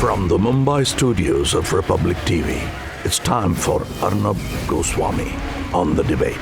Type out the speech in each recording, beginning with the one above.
From the Mumbai studios of Republic TV, it's time for Arnab Goswami on The Debate.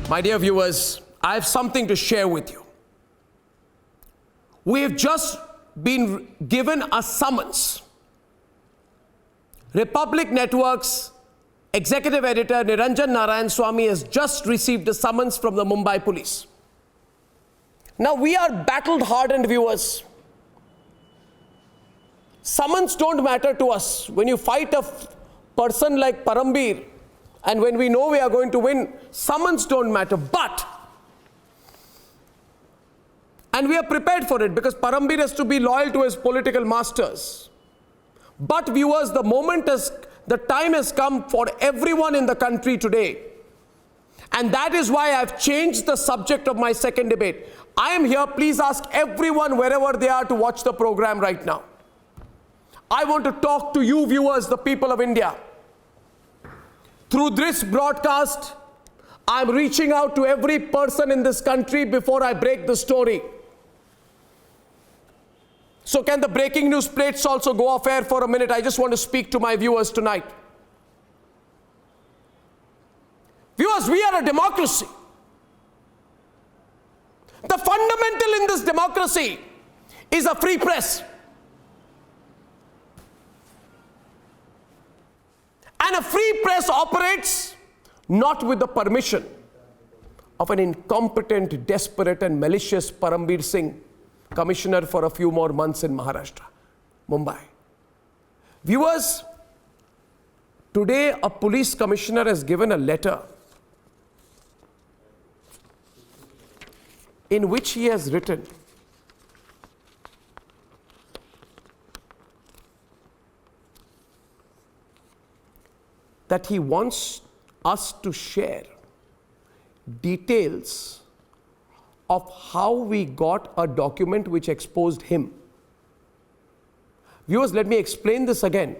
My dear viewers, I have something to share with you. We have just been given a summons. Republic Network's executive editor Niranjan Narayanaswamy has just received a summons from the Mumbai police. Now we are battle-hardened viewers. Summons don't matter to us. When you fight a person like Parambir, and when we know we are going to win, summons don't matter. And we are prepared for it because Parambir has to be loyal to his political masters. But viewers, the time has come for everyone in the country today. And that is why I've changed the subject of my second debate. I am here, please ask everyone wherever they are to watch the program right now. I want to talk to you viewers, the people of India. Through this broadcast, I'm reaching out to every person in this country before I break the story. So can the breaking news plates also go off air for a minute? I just want to speak to my viewers tonight. Viewers, we are a democracy. The fundamental in this democracy is a free press. And a free press operates not with the permission of an incompetent, desperate and malicious Parambir Singh, commissioner for a few more months in Maharashtra, Mumbai. Viewers, today a police commissioner has given a letter in which he has written that he wants us to share details of how we got a document which exposed him. Viewers, let me explain this again.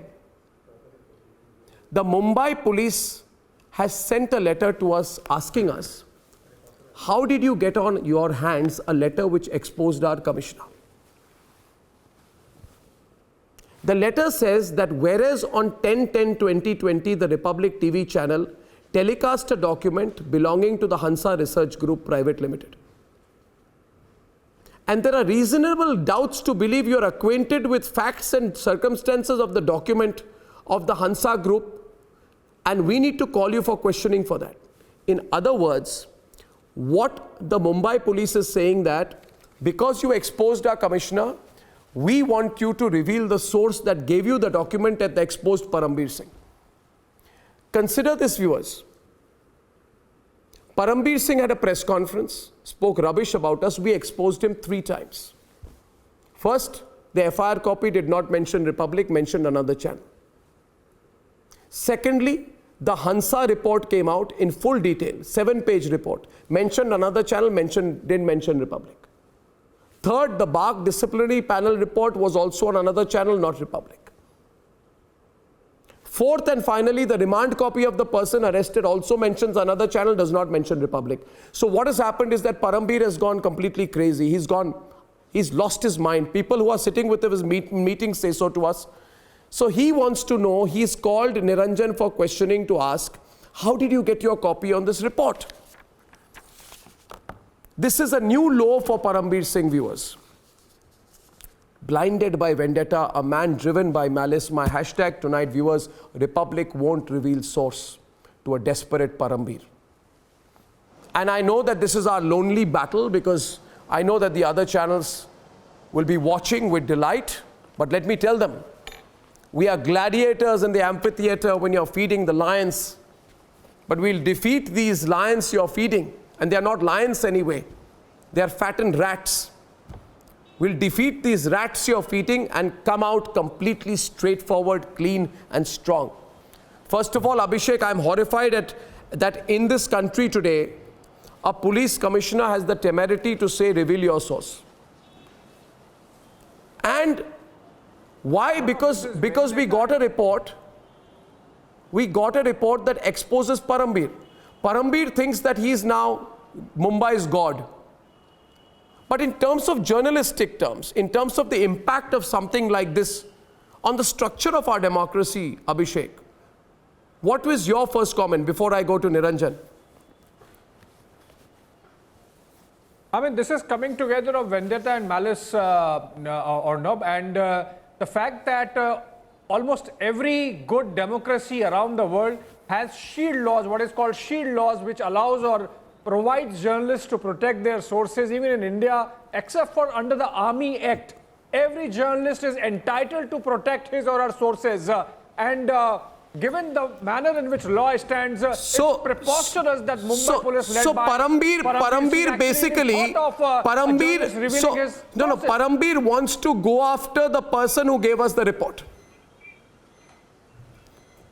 The Mumbai police has sent a letter to us asking us, how did you get on your hands a letter which exposed our commissioner? The letter says that whereas on 10/10/2020, the Republic TV channel telecast a document belonging to the Hansa Research Group Private Limited. And there are reasonable doubts to believe you are acquainted with facts and circumstances of the document of the Hansa Group, and we need to call you for questioning for that. In other words, what the Mumbai police is saying that because you exposed our commissioner, we want you to reveal the source that gave you the document at the exposed Parambir Singh. Consider this, viewers. Parambir Singh had a press conference, spoke rubbish about us. We exposed him 3 times. First, the FIR copy did not mention Republic, mentioned another channel. Secondly, the Hansa report came out in full detail, 7-page report, mentioned another channel, didn't mention Republic. Third, the BARC disciplinary panel report was also on another channel, not Republic. Fourth and finally, the remand copy of the person arrested also mentions another channel, does not mention Republic. So what has happened is that Parambir has gone completely crazy. He's lost his mind. People who are sitting with his meetings say so to us. So he wants to know, he's called Niranjan for questioning to ask, how did you get your copy on this report? This is a new low for Parambir Singh, viewers. Blinded by vendetta, a man driven by malice. My hashtag tonight, viewers, Republic won't reveal source to a desperate Parambir. And I know that this is our lonely battle because I know that the other channels will be watching with delight. But let me tell them, we are gladiators in the amphitheater when you're feeding the lions. But we'll defeat these lions you're feeding. And they're not lions anyway. They are fattened rats. We'll defeat these rats you're feeding and come out completely straightforward, clean and strong. First of all, Abhishek, I'm horrified at that in this country today, a police commissioner has the temerity to say, reveal your source. And why? Because we got a report that exposes Parambir. Parambir thinks that he is now Mumbai's God. But in terms of journalistic terms, in terms of the impact of something like this on the structure of our democracy, Abhishek, what was your first comment before I go to Niranjan? I mean, this is coming together of vendetta and malice, Arnab, and the fact that almost every good democracy around the world has shield laws, what is called shield laws, which allows or provides journalists to protect their sources. Even in India, except for under the Army Act, every journalist is entitled to protect his or her sources. Given the manner in which law stands, it's preposterous that Mumbai police led by Parambir basically, Parambir wants to go after the person who gave us the report.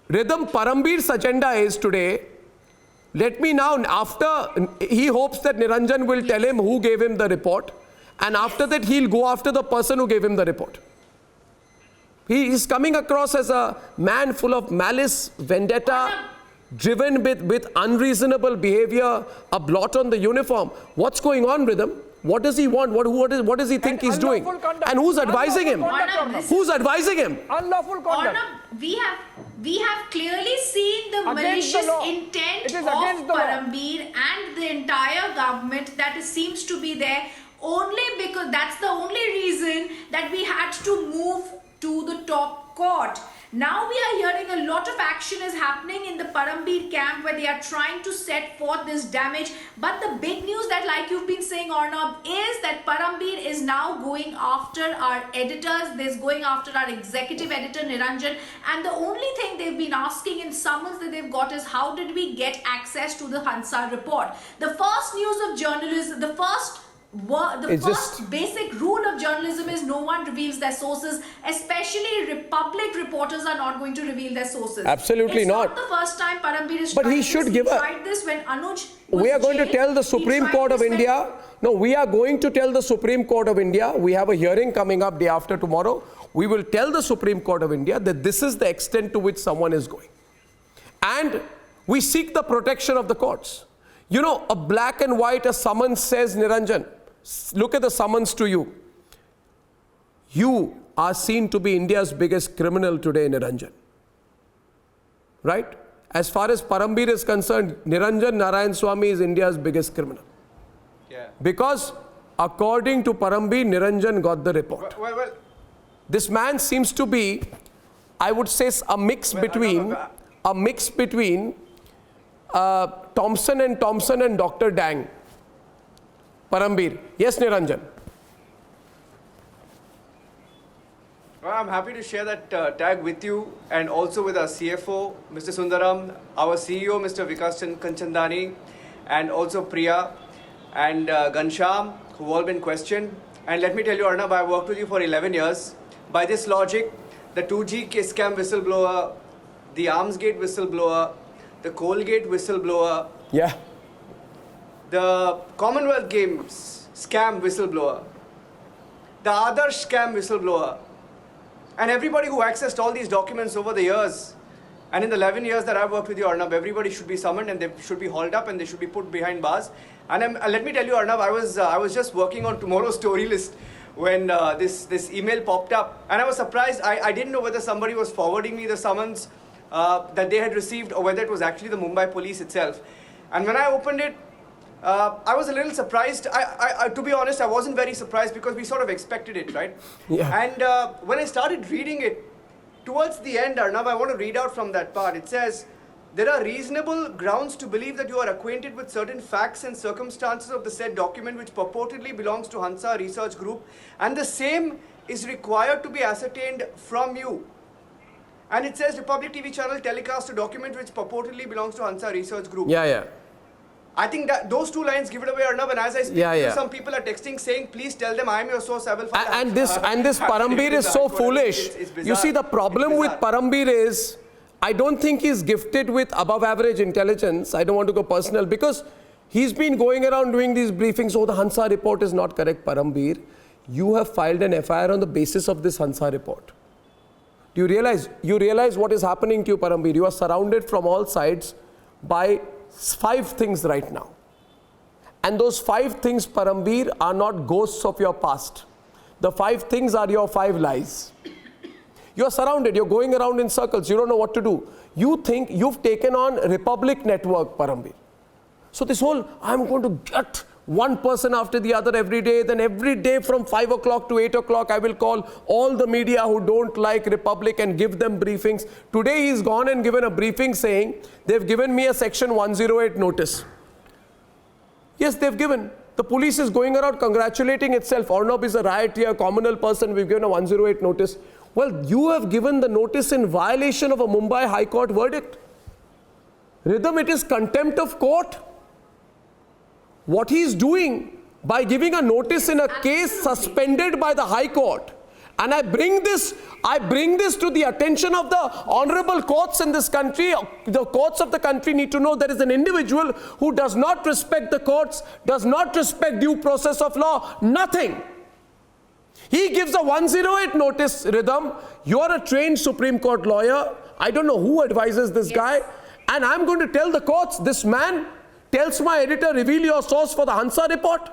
Rhythm, Parambir's agenda is today, let me now, after, he hopes that Niranjan will tell him who gave him the report, and after that he'll go after the person who gave him the report. He is coming across as a man full of malice, vendetta, driven with unreasonable behavior, a blot on the uniform. What's going on, Rhythm? What does he want? What does he think he's doing? And who's advising him? Who's advising him? Unlawful conduct. We have clearly seen the malicious intent of Parambir and the entire government that seems to be there only because that's the only reason that we had to move to the top court. Now we are hearing a lot of action is happening in the Parambir camp where they are trying to set forth this damage. But the big news that, like you've been saying, Arnab, is that Parambir is now going after our editors. They're going after our executive editor, Niranjan. And the only thing they've been asking in summons that they've got is how did we get access to the Hansard report? The first news of journalism, the first basic rule of journalism is no one reveals their sources, especially Republic reporters are not going to reveal their sources. Absolutely not. It's not the first time Parambir is but he should give us. This when Anuj was we are going to tell the Supreme Court of India. No, we are going to tell the Supreme Court of India. We have a hearing coming up day after tomorrow. We will tell the Supreme Court of India that this is the extent to which someone is going. And we seek the protection of the courts. You know, a black and white, a summons says, Niranjan, look at the summons to you. You are seen to be India's biggest criminal today, Niranjan. Right? As far as Parambir is concerned, Niranjan Narayanaswamy is India's biggest criminal. Yeah. Because according to Parambir, Niranjan got the report. Well. This man seems to be, I would say, a mix between Thompson and Dr. Dang. Parambir. Yes, Niranjan. Well, I'm happy to share that tag with you and also with our CFO, Mr. Sundaram, our CEO, Mr. Vikas Kanchandani, and also Priya and Gansham, who've all been questioned. And let me tell you, Arnab, I've worked with you for 11 years. By this logic, the 2G scam whistleblower, the Armsgate whistleblower, the Colgate whistleblower, yeah, the Commonwealth Games scam whistleblower, the Adarsh scam whistleblower, and everybody who accessed all these documents over the years. And in the 11 years that I've worked with you, Arnab, everybody should be summoned and they should be hauled up and they should be put behind bars. And let me tell you, Arnab, I was just working on tomorrow's story list when this email popped up. And I was surprised. I didn't know whether somebody was forwarding me the summons that they had received or whether it was actually the Mumbai police itself. And when I opened it, I was a little surprised. To be honest, I wasn't very surprised because we sort of expected it, right? Yeah. And when I started reading it, towards the end, Arnab, I want to read out from that part. It says, there are reasonable grounds to believe that you are acquainted with certain facts and circumstances of the said document which purportedly belongs to Hansa Research Group, and the same is required to be ascertained from you. And it says Republic TV channel telecast a document which purportedly belongs to Hansa Research Group. Yeah. I think that those two lines give it away, Arnab. And as I speak, some people are texting saying, please tell them I am your source. I will find and this Parambir is so foolish. You see, the problem with Parambir is, I don't think he's gifted with above average intelligence. I don't want to go personal because he's been going around doing these briefings. Oh, the Hansa report is not correct, Parambir. You have filed an FIR on the basis of this Hansa report. Do you realize what is happening to you, Parambir? You are surrounded from all sides by 5 things right now. And those 5 things, Parambir, are not ghosts of your past. The 5 things are your 5 lies. You are surrounded, you're going around in circles, you don't know what to do. You think you've taken on Republic Network, Parambir. So this whole, I'm going to get one person after the other every day, then every day from 5 o'clock to 8 o'clock, I will call all the media who don't like Republic and give them briefings. Today he's gone and given a briefing saying, they've given me a section 108 notice. Yes, they've given. The police is going around congratulating itself. Arnab is a rioteer, communal person, we've given a 108 notice. Well, you have given the notice in violation of a Mumbai High Court verdict. Rhythm, it is contempt of court. What he is doing by giving a notice in a case suspended by the High Court, and I bring this to the attention of the honorable courts in this country. The courts of the country need to know there is an individual who does not respect the courts, does not respect due process of law, nothing. He gives a 108 notice, Rhythm. You're a trained Supreme Court lawyer. I don't know who advises this guy. And I'm going to tell the courts, this man tells my editor, reveal your source for the Hansa report.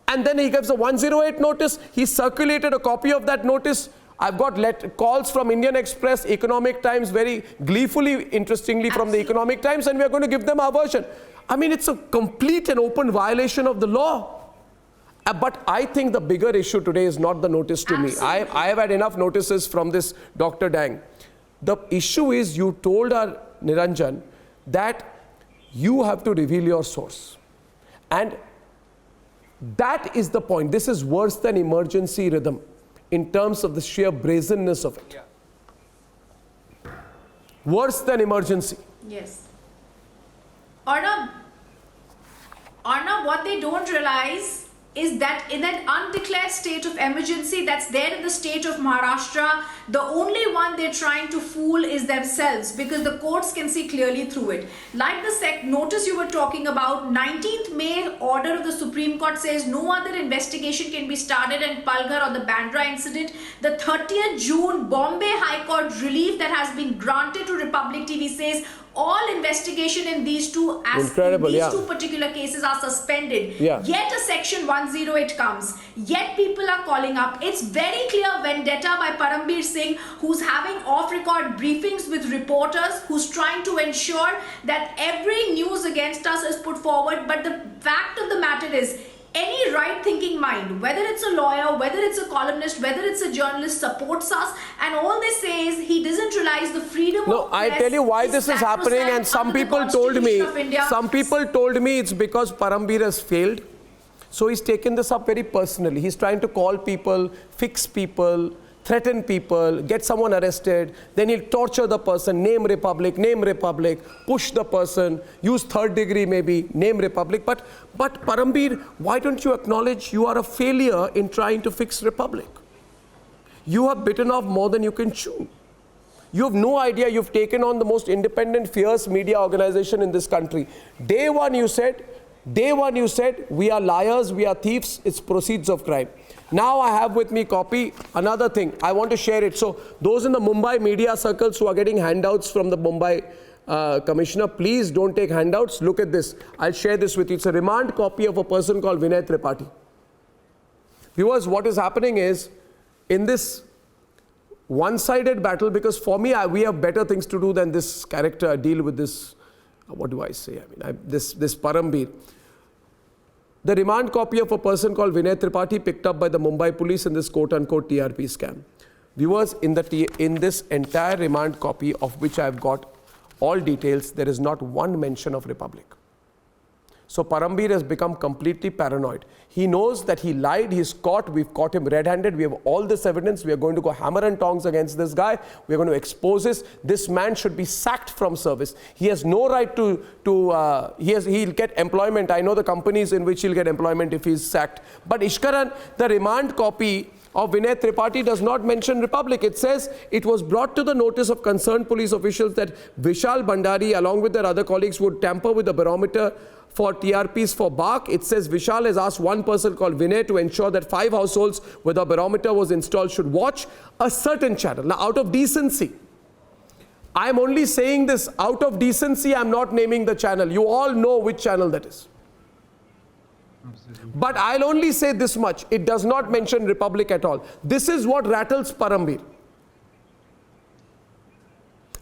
And then he gives a 108 notice. He circulated a copy of that notice. I've got calls from Indian Express, Economic Times, very gleefully, interestingly, from the Economic Times, and we are going to give them our version. I mean, it's a complete and open violation of the law. But I think the bigger issue today is not the notice to me. I have had enough notices from this Dr. Dang. The issue is you told our Niranjan that you have to reveal your source. And that is the point. This is worse than emergency, Rhythm, in terms of the sheer brazenness of it. Yeah. Worse than emergency. Yes. Arnab, what they don't realize is that in that undeclared state of emergency that's there in the state of Maharashtra, the only one they're trying to fool is themselves, because the courts can see clearly through it. Like the notice you were talking about, 19th May order of the Supreme Court says no other investigation can be started in Palghar on the Bandra incident. The 30th June Bombay High Court relief that has been granted to Republic TV says all investigation in these two two particular cases are suspended. Yet a section 108 comes. Yet people are calling up. It's very clear vendetta by Parambir Singh, who's having off-record briefings with reporters, who's trying to ensure that every news against us is put forward. But the fact of the matter is, any right-thinking mind, whether it's a lawyer, whether it's a columnist, whether it's a journalist, supports us, and all they say is he doesn't realize the freedom of press. I tell you why this is happening, and some people told me it's because Parambir has failed. So he's taken this up very personally. He's trying to call people, fix people, threaten people, get someone arrested, then he'll torture the person, name Republic, push the person, use third degree maybe, name Republic. But Parambir, why don't you acknowledge you are a failure in trying to fix Republic? You have bitten off more than you can chew. You have no idea you've taken on the most independent, fierce media organization in this country. Day one you said, we are liars, we are thieves, it's proceeds of crime. Now I have with me copy, another thing, I want to share it. So those in the Mumbai media circles who are getting handouts from the Mumbai Commissioner, please don't take handouts. Look at this. I'll share this with you. It's a remand copy of a person called Vinay Tripathi. Viewers, what is happening is, in this one-sided battle, because for me, we have better things to do than this character, deal with this, what do I say? This Parambir. The remand copy of a person called Vinay Tripathi picked up by the Mumbai police in this quote-unquote TRP scam. Viewers, in this entire remand copy, of which I have got all details, there is not one mention of Republic. So Parambir has become completely paranoid. He knows that he lied, he's caught, we've caught him red-handed, we have all this evidence, we are going to go hammer and tongs against this guy, we are going to expose this. This man should be sacked from service. He has no right he'll get employment. I know the companies in which he'll get employment if he's sacked. But Ishkaran, the remand copy of Vinay Tripathi does not mention Republic. It says it was brought to the notice of concerned police officials that Vishal Bhandari along with their other colleagues would tamper with the barometer for TRPs for BARC. It says Vishal has asked one person called Vinay to ensure that 5 households where the barometer was installed should watch a certain channel. Now, out of decency, I am only saying this out of decency, I am not naming the channel. You all know which channel that is. But I'll only say this much. It does not mention Republic at all. This is what rattles Parambir.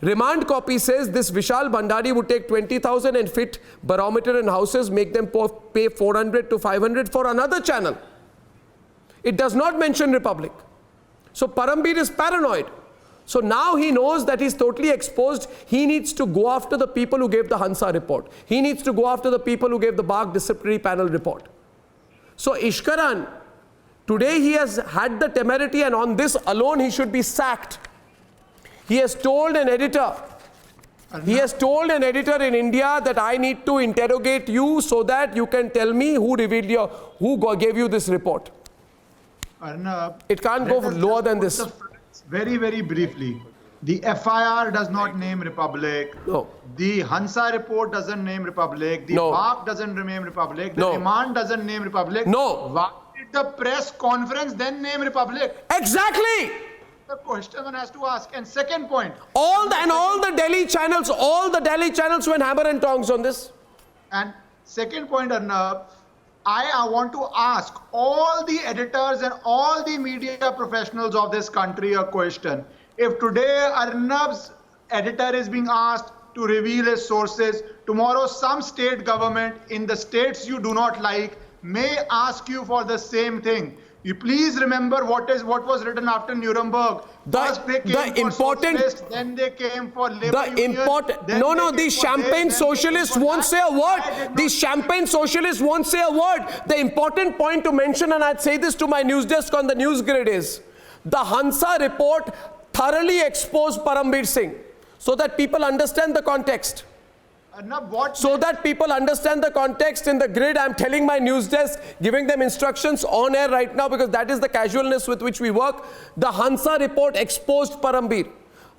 Remand copy says this Vishal Bhandari would take 20,000 and fit barometer in houses, make them pay 400 to 500 for another channel. It does not mention Republic. So Parambir is paranoid. So now he knows that he's totally exposed. He needs to go after the people who gave the Hansa report. He needs to go after the people who gave the BARC disciplinary panel report. So Ishkaran, today he has had the temerity, and on this alone he should be sacked. He has told an editor, in India that I need to interrogate you so that you can tell me who gave you this report. Arnab, it can't go lower than this. Very, very briefly. The FIR does not name Republic. No. The Hansa report doesn't name Republic. The No. BARC doesn't name Republic. The No. remand doesn't name Republic. No. Why did the press conference then name Republic? Exactly. The question one has to ask. And second point. All the Delhi channels went hammer and tongs on this. And second point, Arnab, I want to ask all the editors and all the media professionals of this country a question. If today Arnab's editor is being asked to reveal his sources, tomorrow some state government in the states you do not like may ask you for the same thing. You please remember what was written after Nuremberg. First they came for socialists, then they came for labor union. The champagne socialists won't say a word. The champagne socialists won't say a word. The important point to mention, and I'd say this to my news desk on the news grid, is the Hansa report thoroughly exposed Parambir Singh so that people understand the context. So that people understand the context in the grid, I'm telling my news desk, giving them instructions on air right now because that is the casualness with which we work. The Hansa report exposed Parambir.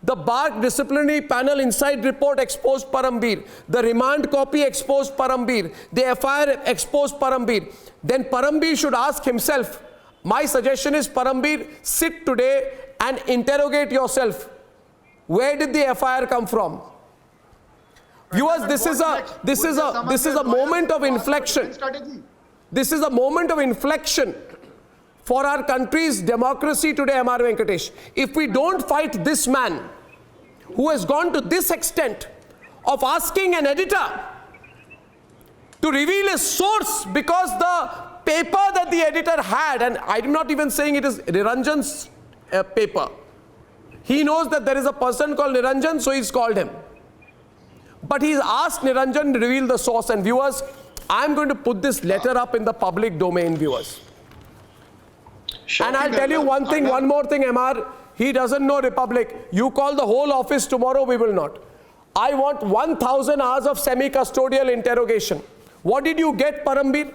The BARC disciplinary panel inside report exposed Parambir. The remand copy exposed Parambir. The FIR exposed Parambir. Then Parambir should ask himself. My suggestion is, Parambir, sit today and interrogate yourself. Where did the FIR come from? Viewers, this is a moment of inflection. This is a moment of inflection for our country's democracy today, M.R. Venkatesh. If we don't fight this man who has gone to this extent of asking an editor to reveal his source because the paper that the editor had, and I'm not even saying it is Niranjan's paper. He knows that there is a person called Niranjan, so he's called him. But he's asked Niranjan to reveal the source. And viewers, I'm going to put this letter up in the public domain, viewers. And I'll tell you one thing, one more thing, MR. He doesn't know Republic. You call the whole office tomorrow, we will not. I want 1,000 hours of semi-custodial interrogation. What did you get, Parambir?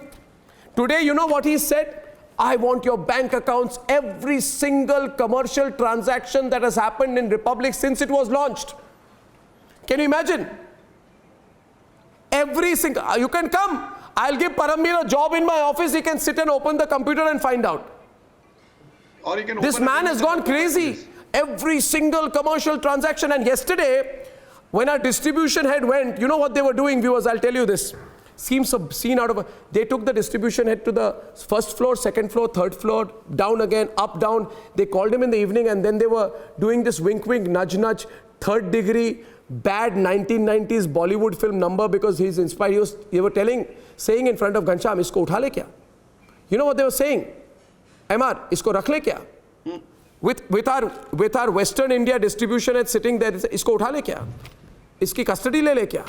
Today, you know what he said? I want your bank accounts, every single commercial transaction that has happened in Republic since it was launched. Can you imagine? Every single, you can come. I'll give Parambir a job in my office. He can sit and open the computer and find out. Or he can this man has gone crazy. Every single commercial transaction. And yesterday, when our distribution head went, you know what they were doing, viewers? I'll tell you this. Seems a scene out of they took the distribution head to the first floor, second floor, third floor, down again, up, down. They called him in the evening and then they were doing this wink, wink, nudge, nudge, third degree, bad 1990s Bollywood film number because he's inspired. They were saying in front of Ghanshyam, isko utha le kya? You know what they were saying? MR, isko rakh le kya? With our Western India distribution head sitting there, isko utha le kya? Iski custody le kya?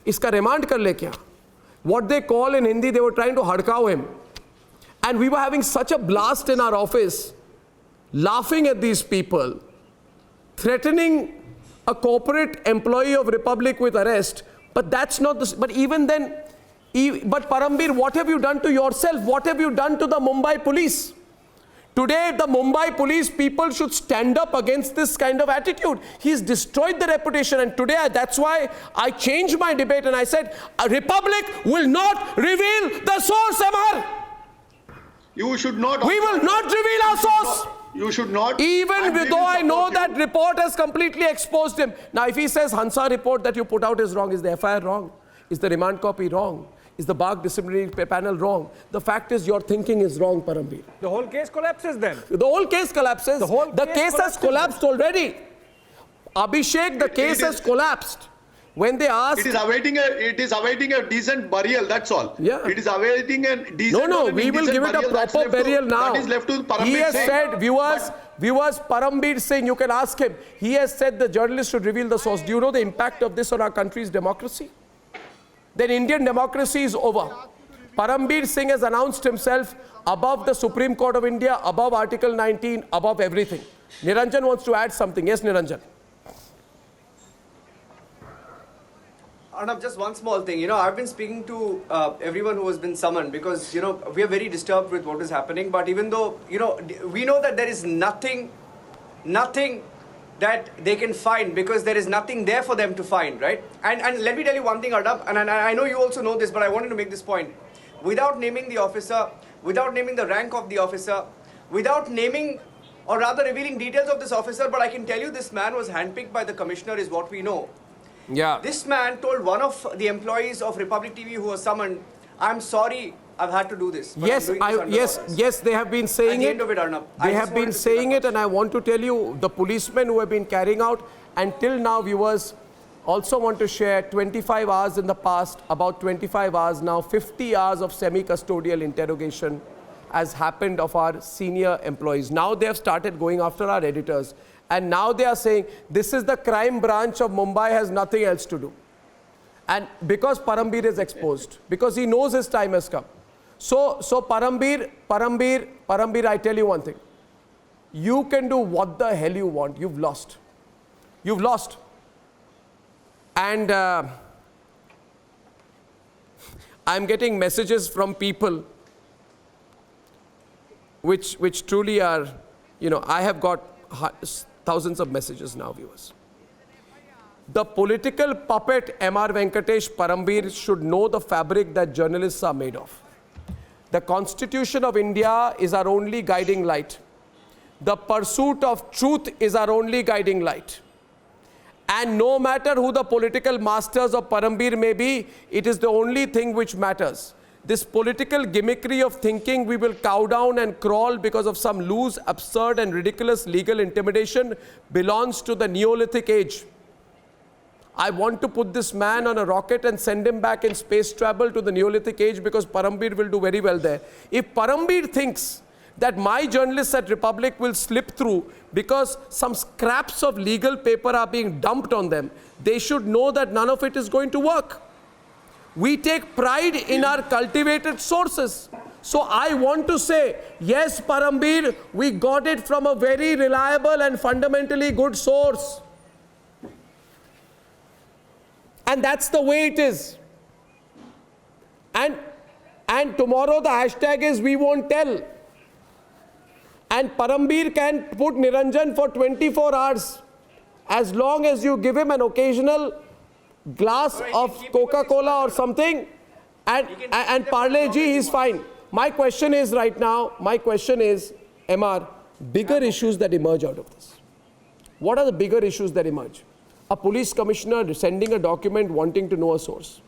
Iska remand kar le kya? what they call in Hindi, they were trying to hadkao him. And we were having such a blast in our office, laughing at these people, threatening a corporate employee of Republic with arrest. But that's not the, but even then, but Parambir, what have you done to yourself? What have you done to the Mumbai police? Today, the Mumbai police people should stand up against this kind of attitude. He's destroyed the reputation, and today that's why I changed my debate and I said, a Republic will not reveal the source, MR. You should not. We will not reveal our source. You should not. Even though I know that report has completely exposed him. Now, if he says Hansa report that you put out is wrong, is the FIR wrong? Is the remand copy wrong? Is the BAG disciplinary panel wrong? The fact is your thinking is wrong, Parambir. The whole case collapses then. The whole case collapses. The case has collapsed already. Abhishek, the case has collapsed. When they asked... It is awaiting a decent burial, that's all. Yeah. It is awaiting a decent... No, we will give it a proper burial now. That is left to Parambir Singh. He has said, viewers, Parambir Singh, you can ask him. He has said the journalists should reveal the source. Do you know the impact of this on our country's democracy? Then Indian democracy is over. Parambir Singh has announced himself above the Supreme Court of India, above Article 19, above everything. Niranjan wants to add something. Yes, Niranjan. Arnab, just one small thing. I've been speaking to everyone who has been summoned because, we are very disturbed with what is happening. But even though, we know that there is nothing that they can find because there is nothing there for them to find, right? And let me tell you one thing, Arnab, and I know you also know this, but I wanted to make this point. Without naming the officer, without naming the rank of the officer, without naming or rather revealing details of this officer, but I can tell you this man was handpicked by the commissioner is what we know. Yeah. This man told one of the employees of Republic TV who was summoned, I'm sorry, I've had to do this. Yes, yes, they have been saying it. They have been saying it, and I want to tell you, the policemen who have been carrying out, until now, viewers also want to share 25 hours in the past, about 25 hours now, 50 hours of semi-custodial interrogation has happened of our senior employees. Now they have started going after our editors. And now they are saying, this is the crime branch of Mumbai, has nothing else to do. And because Parambir is exposed, because he knows his time has come. So Parambir, I tell you one thing. You can do what the hell you want. You've lost. You've lost. And I'm getting messages from people which truly are, I have got thousands of messages now, viewers. The political puppet M.R. Venkatesh Parambir should know the fabric that journalists are made of. The Constitution of India is our only guiding light. The pursuit of truth is our only guiding light. And no matter who the political masters of Parambir may be, it is the only thing which matters. This political gimmickry of thinking we will cow down and crawl because of some loose, absurd and ridiculous legal intimidation belongs to the Neolithic age. I want to put this man on a rocket and send him back in space travel to the Neolithic age because Parambir will do very well there. If Parambir thinks that my journalists at Republic will slip through because some scraps of legal paper are being dumped on them, they should know that none of it is going to work. We take pride in our cultivated sources. So I want to say, yes, Parambir, we got it from a very reliable and fundamentally good source. And that's the way it is. And tomorrow the hashtag is we won't tell. And Parambir can put Niranjan for 24 hours as long as you give him an occasional glass of Coca-Cola or something and Parle G, he's fine. My question is right now, MR, bigger issues that emerge out of this. What are the bigger issues that emerge? A police commissioner sending a document wanting to know a source.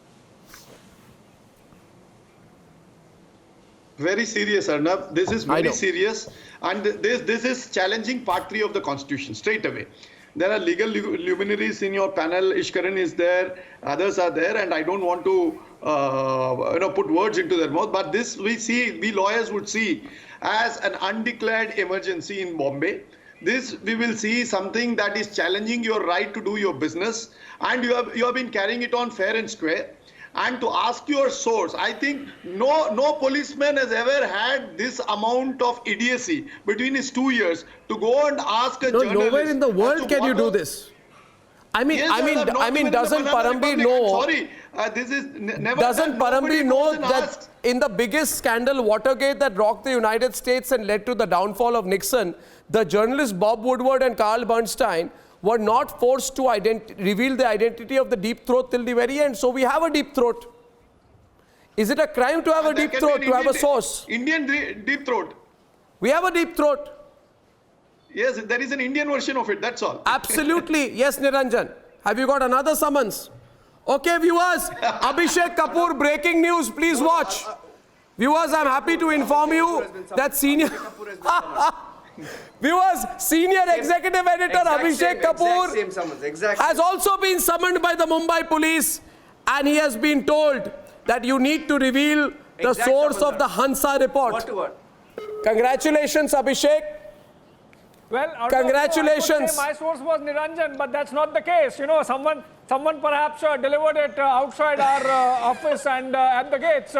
Very serious, Arnab. This is very serious. And this is challenging part 3 of the Constitution straight away. There are legal luminaries in your panel. Ishkaran is there, others are there, and I don't want to put words into their mouth. But this we lawyers would see as an undeclared emergency in Bombay. This we will see something that is challenging your right to do your business, and you have been carrying it on fair and square. and to ask your source. I think no policeman has ever had this amount of idiocy between his 2 years to go and ask a journalist. Nowhere in the as world to can you what do was- this. I mean, Yes, sir, not even in the doesn't Banana Parambir Republic. know? I'm sorry, this is never. Doesn't nobody Parambir goes know and that asks. in the biggest scandal, Watergate, that rocked the United States and led to the downfall of Nixon, the journalists Bob Woodward and Carl Bernstein were not forced to reveal the identity of the deep throat till the very end. So we have a deep throat. Is it a crime to have a There deep can throat, be to have a Indian- source? Indian deep throat. We have a deep throat. Yes, there is an Indian version of it, that's all. Absolutely. Yes, Niranjan. Have you got another summons? Okay, viewers. Abhishek Kapoor, breaking news. Please watch. Viewers, I'm happy to inform you that senior... Viewers, senior executive editor Abhishek Kapoor Same summons, exactly. has also been summoned by the Mumbai police, and he has been told that you need to reveal the Exact source summons, of the Hansa report. Word to word. Congratulations, Abhishek. Well, Arnab, Congratulations. I would say my source was Niranjan, but that's not the case. You know, someone perhaps delivered it outside our office and at the gates.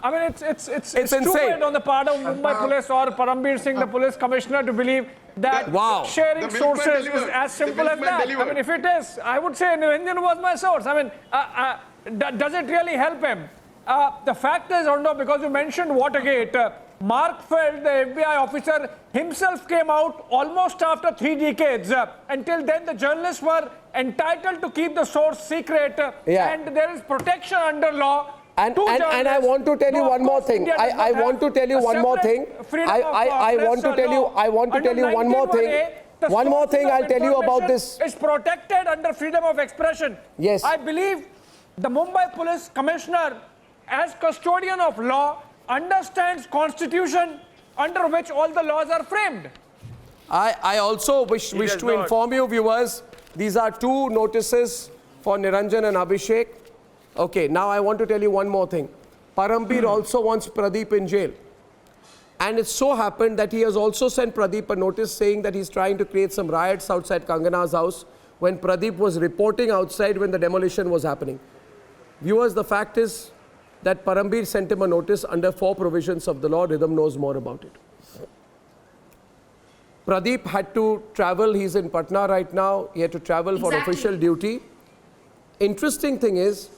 I mean, it's insane. stupid on the part of Mumbai police or Parambir Singh, the police commissioner, to believe that Wow. sharing The milkman sources is delivered. as The simple as milkman that. delivered. I mean, if it is, I would say Niranjan was my source. I mean, does it really help him? The fact is, Arnab, because you mentioned Watergate, Mark Feld, the FBI officer, himself came out almost after 3 decades. Until then, the journalists were entitled to keep the source secret, Yeah. and there is protection under law. And to I journalists. want to tell you No, one of more course, thing. India does I not want to have tell you a one more separate thing. freedom I of want to press tell you. law. I want to Under tell you one more thing. 1918, the One more sources thing of I'll tell you about information this. is protected under freedom of expression. Yes. I believe the Mumbai Police Commissioner, as custodian of law, understands constitution under which all the laws are framed. I also wish to inform you, viewers, these are 2 notices for Niranjan and Abhishek. Okay, now I want to tell you one more thing. Parambir also wants Pradeep in jail. And it so happened that he has also sent Pradeep a notice saying that he's trying to create some riots outside Kangana's house when Pradeep was reporting outside when the demolition was happening. Viewers, the fact is that Parambir sent him a notice under 4 provisions of the law. Rhythm knows more about it. Pradeep had to travel. He's in Patna right now. He had to travel for Exactly. official duty. Interesting thing is,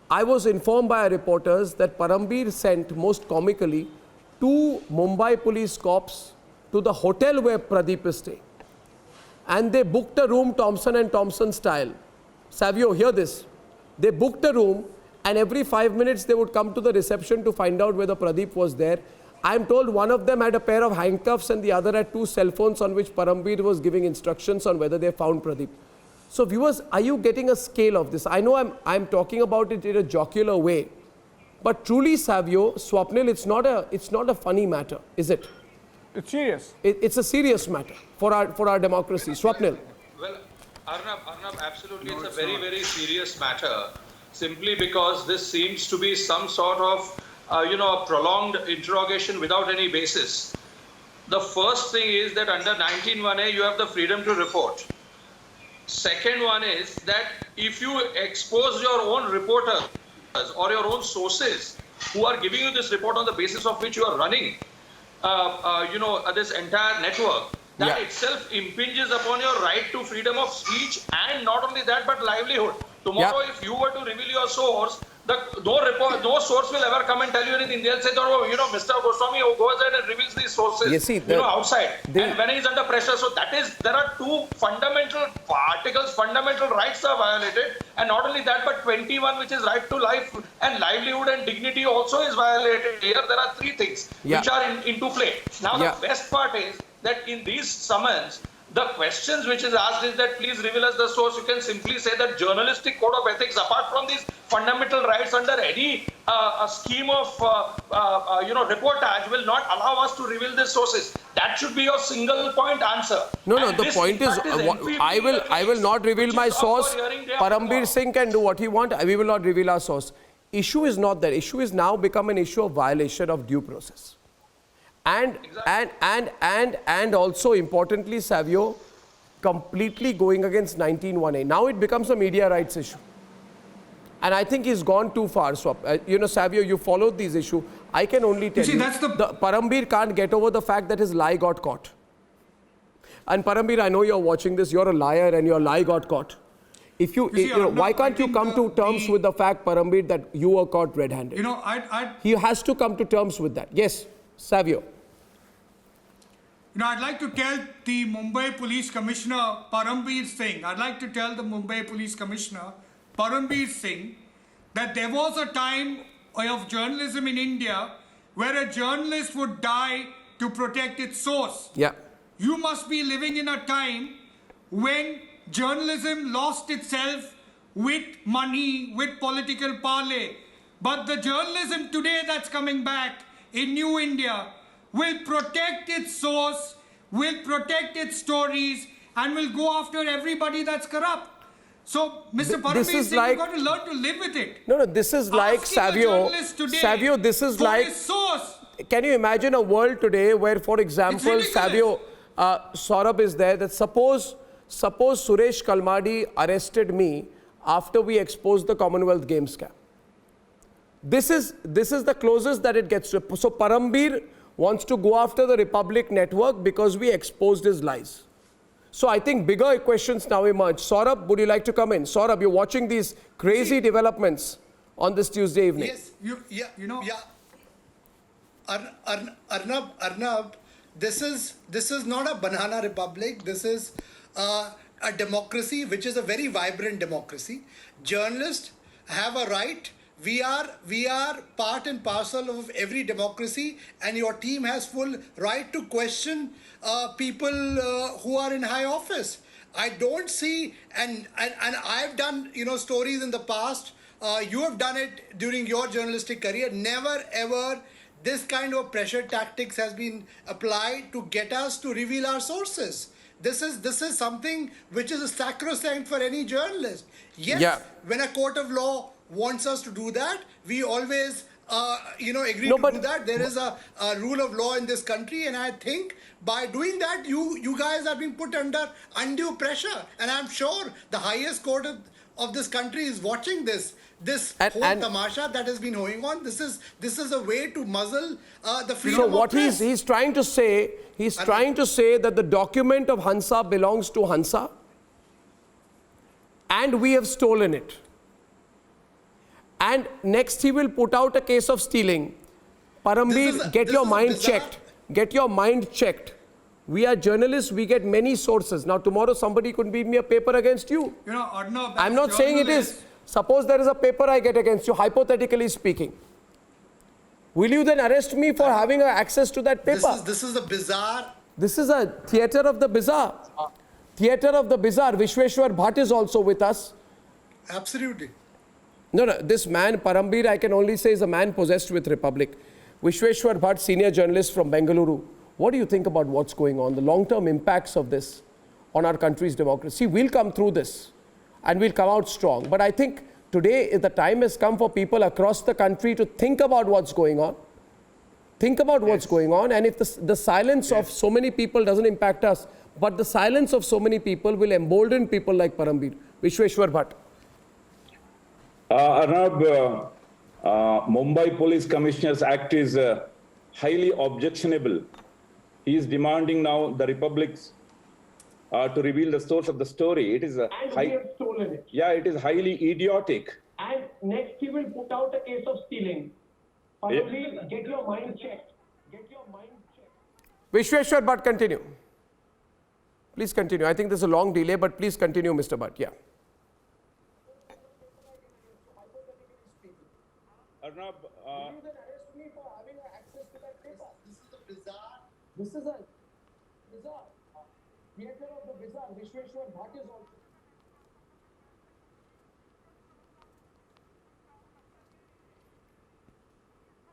I was informed by our reporters that Parambir sent, most comically, 2 Mumbai police cops to the hotel where Pradeep is staying. And they booked a room Thompson and Thompson style. Savio, hear this. They booked a room, and every 5 minutes they would come to the reception to find out whether Pradeep was there. I'm told one of them had a pair of handcuffs and the other had 2 cell phones on which Parambir was giving instructions on whether they found Pradeep. So viewers, are you getting a scale of this? I know I'm talking about it in a jocular way, but truly, Savio, Swapnil, it's not a funny matter, is it? It's serious. It's a serious matter for our democracy. Swapnil. Well, Arnab, absolutely, it's a very, very serious matter. Simply because this seems to be some sort of, a prolonged interrogation without any basis. The first thing is that under 19(1)A, you have the freedom to report. Second one is that if you expose your own reporters or your own sources who are giving you this report on the basis of which you are running, this entire network, that itself impinges upon your right to freedom of speech, and not only that, but livelihood. Tomorrow, if you were to reveal your source, no source will ever come and tell you anything. They'll say, Mr. Goswami goes ahead and reveals these sources, outside. And when he's under pressure, so there are 2 fundamental articles, fundamental rights are violated. And not only that, but 21, which is right to life and livelihood and dignity also is violated. Here, there are 3 things which are into play. Now, the best part is that in these summons, the questions which is asked is that please reveal us the source. You can simply say that journalistic code of ethics, apart from these fundamental rights under any scheme of reportage, will not allow us to reveal the sources. That should be your single point answer. No, the point is, I will not reveal my source. Parambir Singh can do what he wants. We will not reveal our source. Issue is not that. Issue is now become an issue of violation of due process. And also importantly, Savio, completely going against 19(1)A. Now it becomes a media rights issue. And I think he's gone too far. So, Savio, you followed these issues. I can only tell you, that's the Parambir can't get over the fact that his lie got caught. And Parambir, I know you're watching this. You're a liar and your lie got caught. If why can't you come to terms with the fact, Parambir, that you were caught red-handed? He has to come to terms with that. Yes, Savio. I'd like to tell the Mumbai Police Commissioner Parambir Singh, that there was a time of journalism in India where a journalist would die to protect its source. Yeah. You must be living in a time when journalism lost itself with money, with political parley. But the journalism today that's coming back in New India will protect its source, will protect its stories, and will go after everybody that's corrupt. So, Mr. Parambir Singh, you've got to learn to live with it. No, this is like Savio. Savio, this is like. Source. Can you imagine a world today where, for example, Savio, Saurabh is there, that suppose Suresh Kalmadi arrested me after we exposed the Commonwealth Games scam. This is the closest that it gets to. So Parambir wants to go after the Republic Network because we exposed his lies. So I think bigger questions now emerge. Saurabh, would you like to come in? Saurabh, you're watching these crazy developments on this Tuesday evening. Yes, Arnab, this is not a banana republic. This is a democracy which is a very vibrant democracy. Journalists have a right. We are part and parcel of every democracy, and your team has full right to question people who are in high office. I don't see, and I've done stories in the past. You have done it during your journalistic career. Never ever this kind of pressure tactics has been applied to get us to reveal our sources. This is something which is sacrosanct for any journalist. Yes, when a court of law wants us to do that, we always agree to do that. There is a rule of law in this country, and I think by doing that, you guys are being put under undue pressure. And I'm sure the highest court of this country is watching this whole tamasha that has been going on. This is a way to muzzle the freedom of press. He's trying to say, that the document of Hansa belongs to Hansa, and we have stolen it. And next he will put out a case of stealing. Parambir, get your mind checked. Get your mind checked. We are journalists, we get many sources. Now tomorrow somebody could beat me a paper against you. Arnab, I'm not saying it is. Suppose there is a paper I get against you, hypothetically speaking. Will you then arrest me for having access to that paper? This is a bizarre. This is a theatre of the bizarre. Theatre of the bizarre. Vishweshwar Bhatt is also with us. Absolutely. No, this man, Parambir, I can only say is a man possessed with Republic. Vishweshwar Bhatt, senior journalist from Bengaluru. What do you think about what's going on, the long-term impacts of this on our country's democracy? We'll come through this and we'll come out strong. But I think today the time has come for people across the country to think about what's going on. Think about what's going on, and if the silence of so many people doesn't impact us, but the silence of so many people will embolden people like Parambir. Vishweshwar Bhatt. Arnab, Mumbai Police Commissioners Act is highly objectionable. He is demanding now the Republic's to reveal the source of the story. It is we have stolen it. Yeah, it is highly idiotic. And next he will put out a case of stealing. Please get your mind checked. Get your mind checked. Vishweshwar Bhatt, continue. Please continue. I think there's a long delay, but please continue, Mr. Bhatt. Yeah. Arnab, will you then arrest me for having access to that paper? This is a bizarre. Theatre of the bizarre. Vishweshwar Bhatt is also.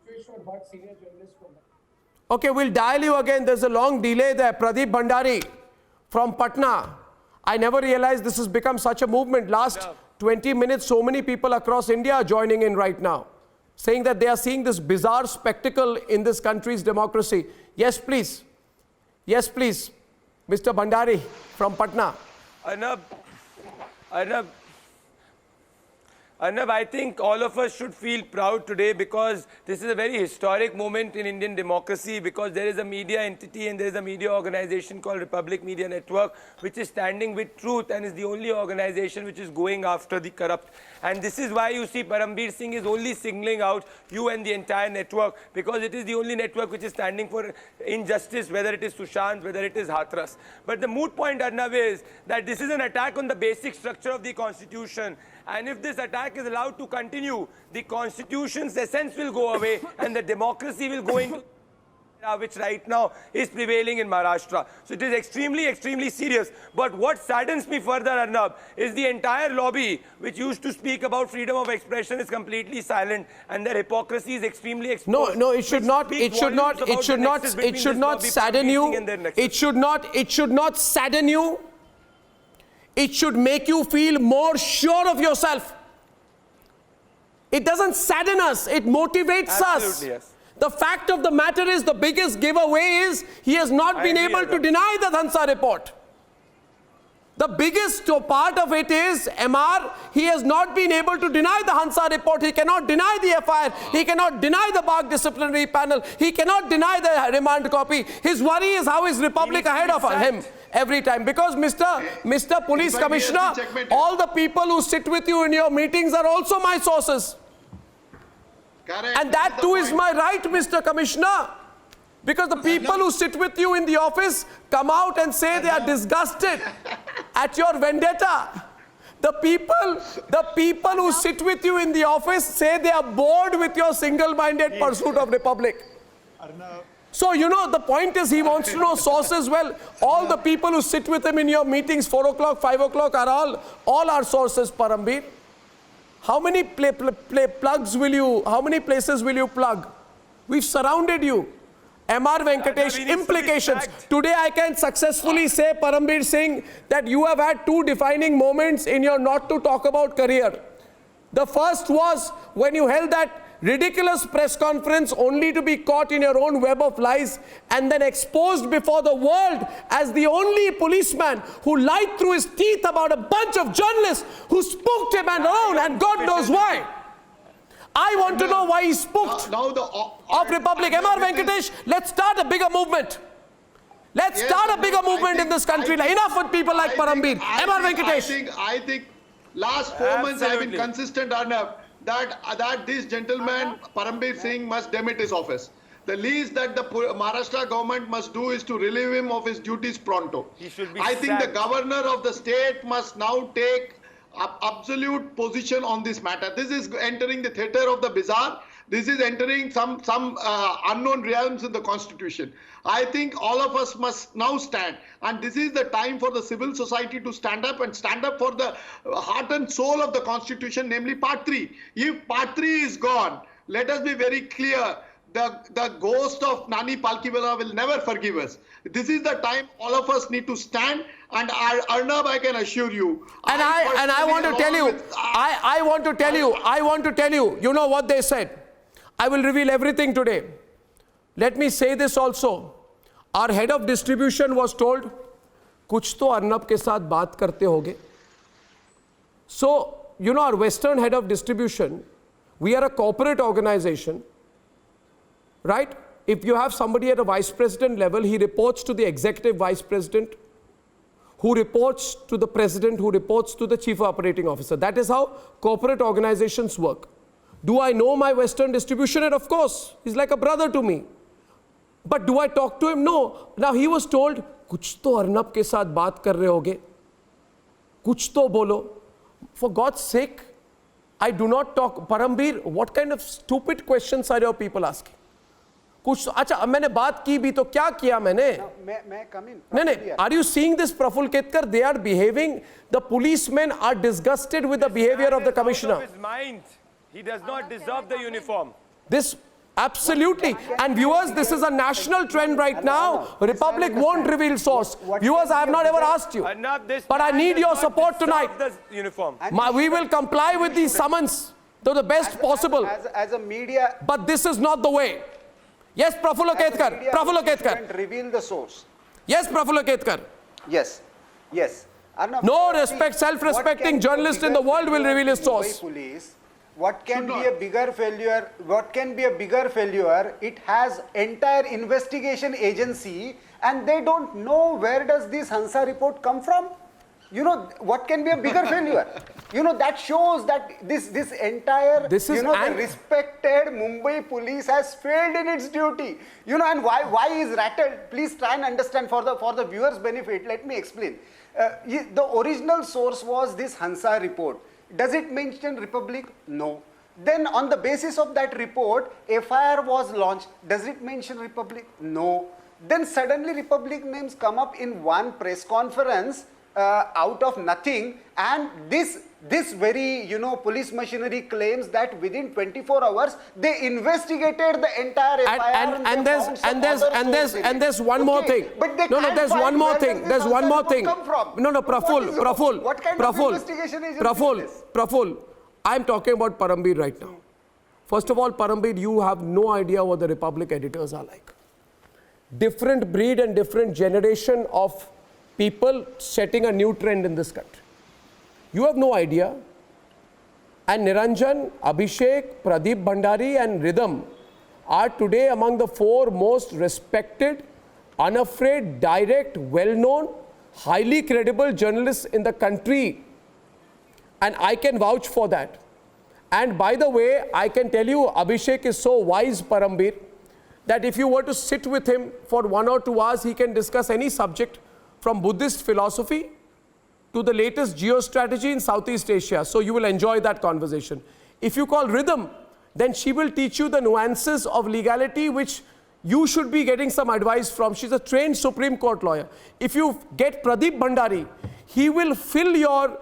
Vishweshwar Bhatt, senior journalist from. Okay, we'll dial you again. There's a long delay there. Pradeep Bhandari from Patna. I never realized this has become such a movement. Last 20 minutes, so many people across India are joining in right now, saying that they are seeing this bizarre spectacle in this country's democracy. Yes, please. Yes, please. Mr. Bhandari from Patna. Arnab, Arnab, I think all of us should feel proud today because this is a very historic moment in Indian democracy because there is a media entity and there is a media organization called Republic Media Network which is standing with truth and is the only organization which is going after the corrupt. And this is why you see Parambir Singh is only singling out you and the entire network because it is the only network which is standing for injustice, whether it is Sushant, whether it is Hathras. But the moot point, Arnab, is that this is an attack on the basic structure of the constitution. And if this attack is allowed to continue, the constitution's essence will go away and the democracy will go into which right now is prevailing in Maharashtra. So it is extremely, extremely serious. But what saddens me further, Arnab, is the entire lobby which used to speak about freedom of expression is completely silent and their hypocrisy is extremely exposed. No, it should not, it should not sadden you. It should not sadden you. It should make you feel more sure of yourself. It doesn't sadden us, it motivates us. Absolutely, yes. The fact of the matter is, the biggest giveaway is he has not been able to deny the Dhansa report. The biggest part of it is, MR, he has not been able to deny the Hansa report. He cannot deny the FIR. He cannot deny the BAG disciplinary panel. He cannot deny the remand copy. His worry is how is Republic ahead of him every time. Because Mr. Police Commissioner, all the people who sit with you in your meetings are also my sources. Correct. And that too is my right, Mr. Commissioner. Because the people who sit with you in the office come out and say they are disgusted at your vendetta. The people who sit with you in the office say they are bored with your single-minded pursuit of Republic. So, you know, the point is he wants to know sources. Well, all the people who sit with him in your meetings, 4 o'clock, 5 o'clock, are all our sources, Parambir. How many how many places will you plug? We've surrounded you. MR Venkatesh, implications. Today I can successfully say, Parambir Singh, that you have had two defining moments in your not to talk about career. The first was when you held that ridiculous press conference only to be caught in your own web of lies and then exposed before the world as the only policeman who lied through his teeth about a bunch of journalists who spooked him and God knows why. I want to know why he spooked of Republic. MR Venkatesh, let's start a bigger movement. Let's start a bigger movement in this country. Enough with people like Parambir. MR Venkatesh. I think last 4 months I have been consistent enough that this gentleman, Parambir Singh, must demit his office. The least that the Maharashtra government must do is to relieve him of his duties pronto. I think the governor of the state must now take absolute position on this matter. This is entering the theatre of the bizarre. This is entering some unknown realms in the constitution. I think all of us must now stand, and this is the time for the civil society to stand up and stand up for the heart and soul of the constitution, namely Part 3. If Part 3 is gone, let us be very clear, the ghost of Nani Palkhiwala will never forgive us. This is the time all of us need to stand, and Arnab, I can assure you. I want to tell you, you know what they said. I will reveal everything today. Let me say this also. Our head of distribution was told, कुछ तो अर्नब के साथ बात करते होगे. So, you know, our Western head of distribution, we are a corporate organization, right? If you have somebody at a vice president level, he reports to the executive vice president, who reports to the president, who reports to the chief operating officer. That is how corporate organizations work. Do I know my Western distribution head? Of course. He's like a brother to me. But do I talk to him? No. Now he was told, कुछ तो अर्नब के साथ बात कर रहे होगे. कुछ तो बोलो. For God's sake, I do not talk. Parambir, what kind of stupid questions are your people asking? कुछ अच्छा मैंने बात की भी तो क्या किया मैंने? नहीं, are you seeing this, Praful Ketkar? They are behaving. The policemen are disgusted with the behavior of the commissioner. Out of his mind. He does not deserve the uniform. This absolutely. And viewers, this is a national trend right now. Republic won't reveal source. Viewers, I have not ever asked you, but I need your support tonight. We will comply with these summons to the best possible. As a media, but this is not the way. Yes, Praful Ketkar. Praful Ketkar. Reveal the source. Yes, Praful Ketkar. Yes. Arnab, No see, self-respecting journalist in the world will reveal his source. Police, what can be a bigger failure? What can be a bigger failure? It has entire investigation agency, and they don't know where does this Hansa report come from. You know, what can be a bigger failure? You know, that shows that this entire, the respected Mumbai police has failed in its duty. You know, and why is rattled? Please try and understand for the viewers' benefit. Let me explain. The original source was this Hansa report. Does it mention Republic? No. Then on the basis of that report, FIR was launched. Does it mention Republic? No. Then suddenly Republic names come up in one press conference out of nothing, and this very, you know, police machinery claims that within 24 hours they investigated the entire FIR and there's one more thing. But they there's one more thing. There's one more thing. Praful, I'm talking about Parambir right now. First of all, Parambir, you have no idea what the Republic editors are like. Different breed and different generation of people setting a new trend in this country. You have no idea. And Niranjan, Abhishek, Pradeep Bhandari and Rhythm are today among the 4 most respected, unafraid, direct, well-known, highly credible journalists in the country. And I can vouch for that. And by the way, I can tell you, Abhishek is so wise, Parambir, that if you were to sit with him for 1 or 2 hours, he can discuss any subject from Buddhist philosophy to the latest geostrategy in Southeast Asia. So you will enjoy that conversation. If you call Rhythm, then she will teach you the nuances of legality which you should be getting some advice from. She's a trained Supreme Court lawyer. If you get Pradeep Bhandari, he will fill your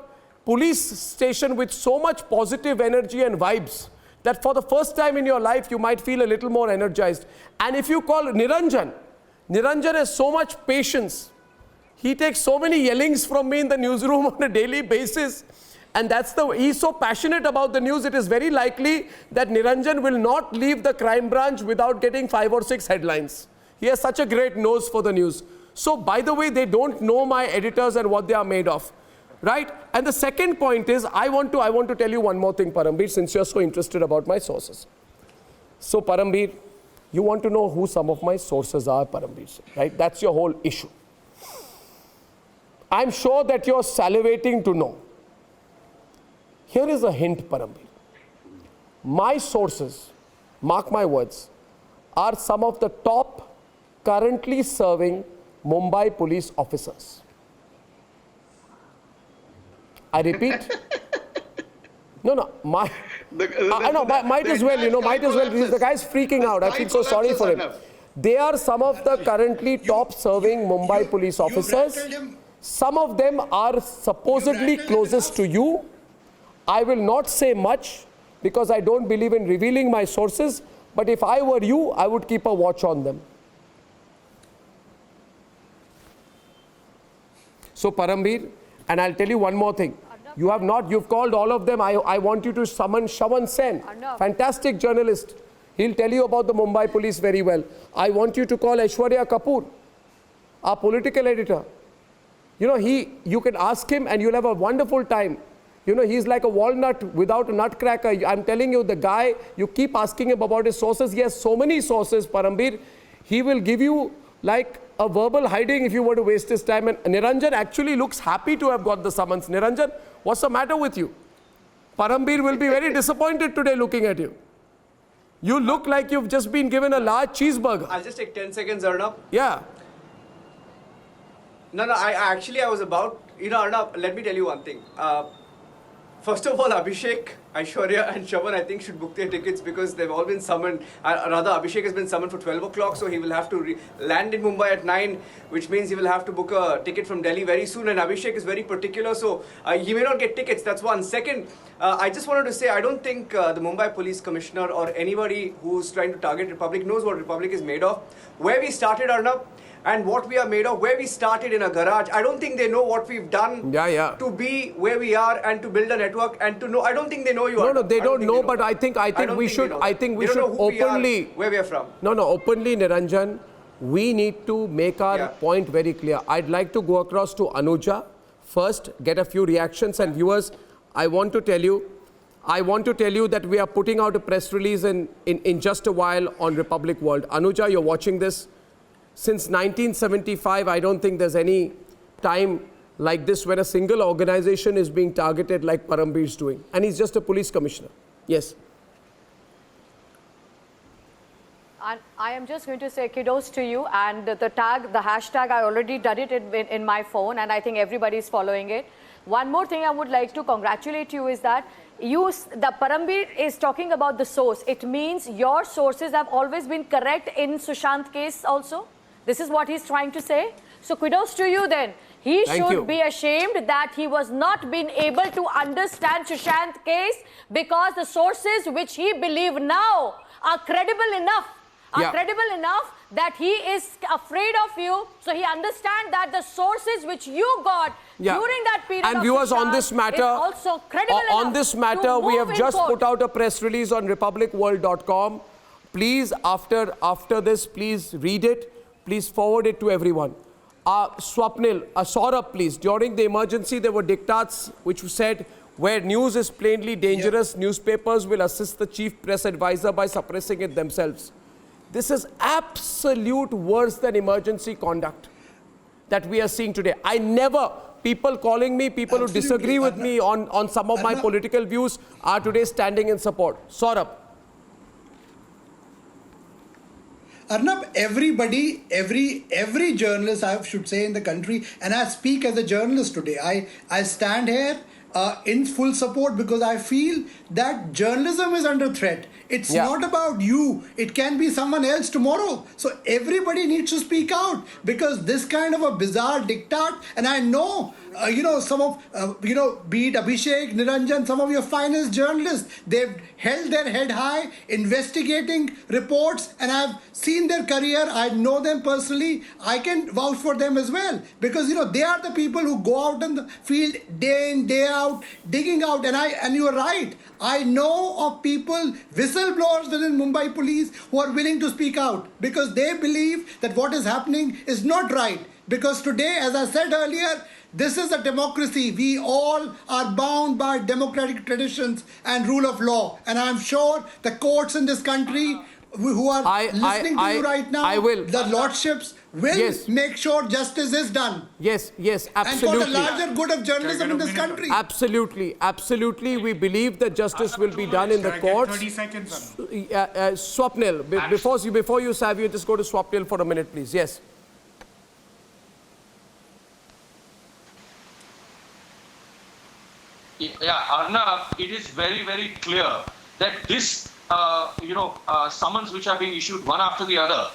police station with so much positive energy and vibes that for the first time in your life, you might feel a little more energized. And if you call Niranjan, Niranjan has so much patience. He takes so many yellings from me in the newsroom on a daily basis. And he's so passionate about the news, it is very likely that Niranjan will not leave the crime branch without getting 5 or 6 headlines. He has such a great nose for the news. So, by the way, they don't know my editors and what they are made of. Right? And the second point is, I want to tell you one more thing, Parambir, since you're so interested about my sources. So, Parambir, you want to know who some of my sources are, Parambir, right? That's your whole issue. I'm sure that you're salivating to know. Here is a hint, Parambir. My sources, mark my words, are some of the top currently serving Mumbai police officers. I repeat. Might as well, the guy's freaking out. I feel so sorry for him. They are some of the currently top serving Mumbai police officers. Some of them are supposedly closest to you. I will not say much because I don't believe in revealing my sources. But if I were you, I would keep a watch on them. So, Parambir, and I'll tell you one more thing. You've called all of them. I want you to summon Shravan Sen, fantastic journalist. He'll tell you about the Mumbai police very well. I want you to call Aishwarya Kapoor, our political editor. You can ask him and you'll have a wonderful time. He's like a walnut without a nutcracker. I'm telling you, the guy, you keep asking him about his sources. He has so many sources, Parambir. He will give you like a verbal hiding if you were to waste his time. And Niranjan actually looks happy to have got the summons. Niranjan, what's the matter with you? Parambir will be very disappointed today looking at you. You look like you've just been given a large cheeseburger. I'll just take 10 seconds, Arnab. Yeah. No, I was about, Arnab, let me tell you one thing. First of all, Abhishek, Aishwarya and Shravan, I think, should book their tickets because they've all been summoned. Rather, Abhishek has been summoned for 12 o'clock, so he will have to land in Mumbai at 9, which means he will have to book a ticket from Delhi very soon. And Abhishek is very particular, so he may not get tickets. That's one. Second, I just wanted to say, I don't think the Mumbai Police Commissioner or anybody who's trying to target Republic knows what Republic is made of. Where we started, Arnab, and what we are made of, where we started in a garage. I don't think they know what we've done to be where we are and to build a network and to know. I don't think they know you. No, they don't know, but I think we should openly, where we are from. Openly, Niranjan, we need to make our point very clear. I'd like to go across to Anuja, first get a few reactions. And viewers, I want to tell you that we are putting out a press release in just a while on Republic World. Anuja, you're watching this. Since 1975, I don't think there's any time like this when a single organization is being targeted like Parambir is doing. And he's just a police commissioner. Yes. And I am just going to say kudos to you, and the hashtag, I already done it in my phone, and I think everybody is following it. One more thing I would like to congratulate you is that the Parambir is talking about the source. It means your sources have always been correct in Sushant case also. This is what he's trying to say. So kudos to you then. He should be ashamed that he was not being able to understand Sushant case because the sources which he believes now are credible enough. Credible enough that he is afraid of you, so he understands that the sources which you got during that period and viewers, on this matter, also credible on this matter, we have just put out a press release on republicworld.com. Please, after this, please read it. Please forward it to everyone. Swapnil, Saurabh, please. During the emergency, there were diktats which said, where news is plainly dangerous, newspapers will assist the chief press advisor by suppressing it themselves. This is absolute worse than emergency conduct that we are seeing today. People calling me, people who disagree with me on some of my political views are today standing in support. Saurabh. Arnab, everybody, every journalist, I should say, in the country, and I speak as a journalist today. I stand here in full support because I feel that journalism is under threat. It's not about you. It can be someone else tomorrow. So everybody needs to speak out because this kind of a bizarre diktat, and I know, some of, be it Abhishek, Niranjan, some of your finest journalists, they've held their head high, investigating reports, and I've seen their career. I know them personally. I can vouch for them as well because, they are the people who go out in the field day in, day out, digging out. And you are right. I know of people, whistleblowers within Mumbai police who are willing to speak out because they believe that what is happening is not right. Because today, as I said earlier, this is a democracy. We all are bound by democratic traditions and rule of law. And I'm sure the courts in this country who are listening to you right now, the lordships will make sure justice is done. Yes, absolutely. And for the larger good of journalism in this country. Absolutely. We believe that justice will be done in the courts. 30 seconds. Swapnil, before you, Savio, just go to Swapnil for a minute, please. Yes. Yeah, Arnab, it is very, very clear that this, summons which are being issued one after the other,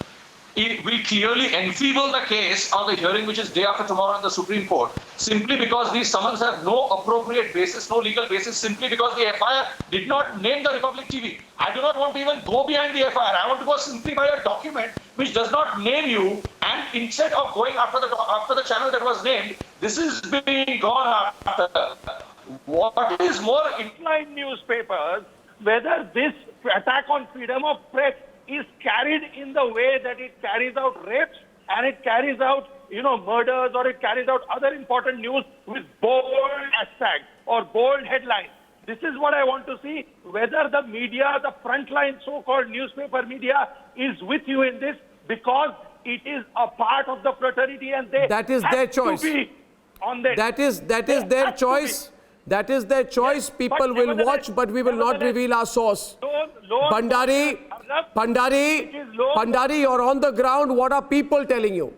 it will clearly enfeeble the case on the hearing which is day after tomorrow in the Supreme Court, simply because these summons have no appropriate basis, no legal basis, simply because the FIR did not name the Republic TV. I do not want to even go behind the FIR. I want to go simply by a document which does not name you, and instead of going after the channel that was named, this is being gone after. What is more, inclined newspapers, whether this attack on freedom of press is carried in the way that it carries out rapes and it carries out, murders, or it carries out other important news with bold hashtags or bold headlines. This is what I want to see, whether the media, the frontline so-called newspaper media is with you in this, because it is a part of the fraternity and they that is their choice. To be on this. That is their choice. That is their choice. People will watch, but we will not reveal our source. Pandari, you're on the ground. What are people telling you?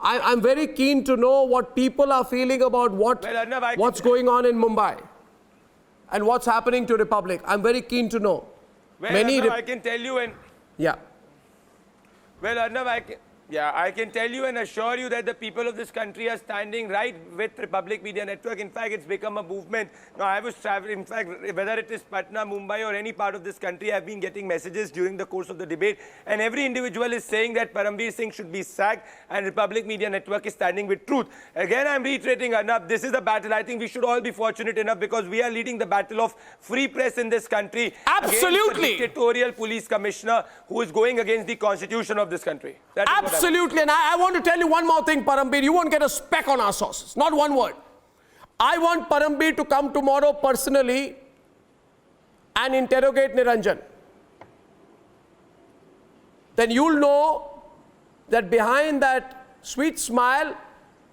I'm very keen to know what people are feeling about what's going on in Mumbai and what's happening to Republic. I'm very keen to know. Well, Arnab, I can tell you I can tell you and assure you that the people of this country are standing right with Republic Media Network. In fact, it's become a movement. Now, I was traveling, in fact, whether it is Patna, Mumbai or any part of this country, I've been getting messages during the course of the debate. And every individual is saying that Parambir Singh should be sacked and Republic Media Network is standing with truth. Again, I'm reiterating, Arnab, this is a battle. I think we should all be fortunate enough because we are leading the battle of free press in this country. Absolutely. Against the dictatorial police commissioner who is going against the constitution of this country. Absolutely. And I want to tell you one more thing, Parambir. You won't get a speck on our sources. Not one word. I want Parambir to come tomorrow personally and interrogate Niranjan. Then you'll know that behind that sweet smile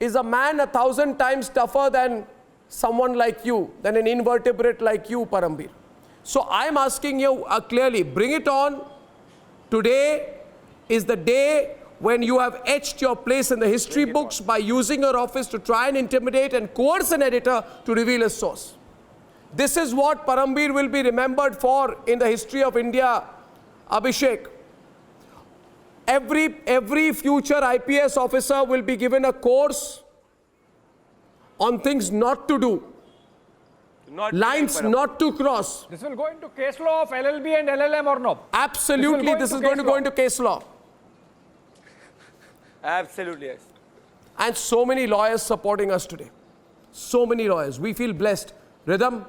is a man 1,000 times tougher than someone like you, than an invertebrate like you, Parambir. So I'm asking you clearly, bring it on. Today is the day when you have etched your place in the history books by using your office to try and intimidate and coerce an editor to reveal his source. This is what Parambir will be remembered for in the history of India, Abhishek. Every future IPS officer will be given a course on things not to do, lines not to cross. This will go into case law of LLB and LLM or no? Absolutely, this is going to go into case law. Absolutely, yes. And so many lawyers supporting us today. So many lawyers. We feel blessed. Rhythm,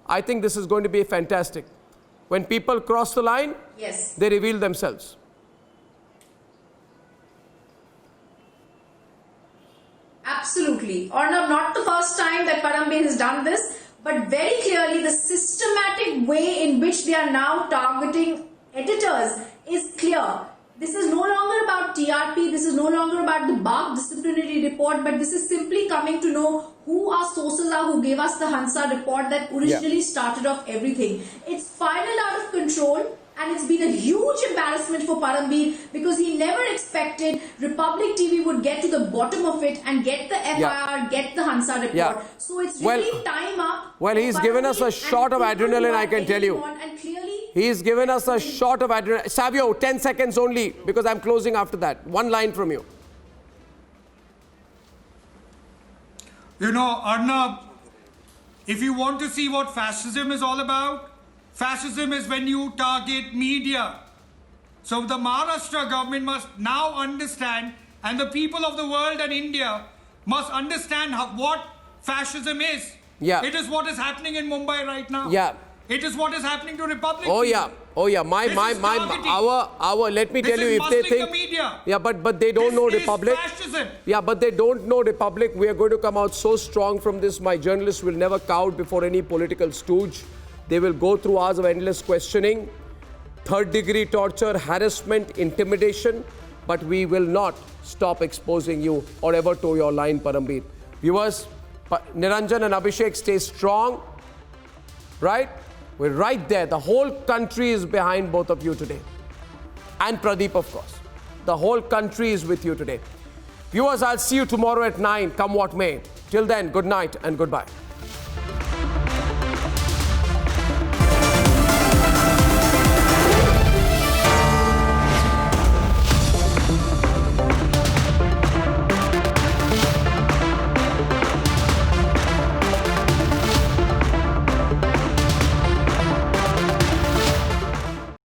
I think this is going to be fantastic. When people cross the line, yes, they reveal themselves. Absolutely. Arnab, not the first time that Parambir has done this, but very clearly the systematic way in which they are now targeting editors is clear. This is no longer about TRP, this is no longer about the BARC disciplinary report, but this is simply coming to know who our sources are who gave us the Hansa report that originally started off everything. It's spiraled out of control. And it's been a huge embarrassment for Parambir because he never expected Republic TV would get to the bottom of it and get the FIR, get the Hansa report. So it's really time up. Well, he's given us a shot of adrenaline, I can tell you. And clearly, he's given us a shot of adrenaline. Savio, 10 seconds only because I'm closing after that. One line from you. You know, Arnab, if you want to see what fascism is all about, fascism is when you target media. So the Maharashtra government must now understand, and the people of the world and India must understand what fascism is. Yeah. It is what is happening in Mumbai right now. Yeah. It is what is happening to Republic. Oh TV. yeah. Oh yeah. Our let me tell you, if they think the media. Yeah, but they don't know Republic. Fascism. Yeah, but they don't know Republic. We are going to come out so strong from this. My journalists will never cower before any political stooge. They will go through hours of endless questioning, third-degree torture, harassment, intimidation, but we will not stop exposing you or ever toe your line, Parambir. Viewers, Niranjan and Abhishek, stay strong, right? We're right there. The whole country is behind both of you today. And Pradeep, of course. The whole country is with you today. Viewers, I'll see you tomorrow at 9, come what may. Till then, good night and goodbye.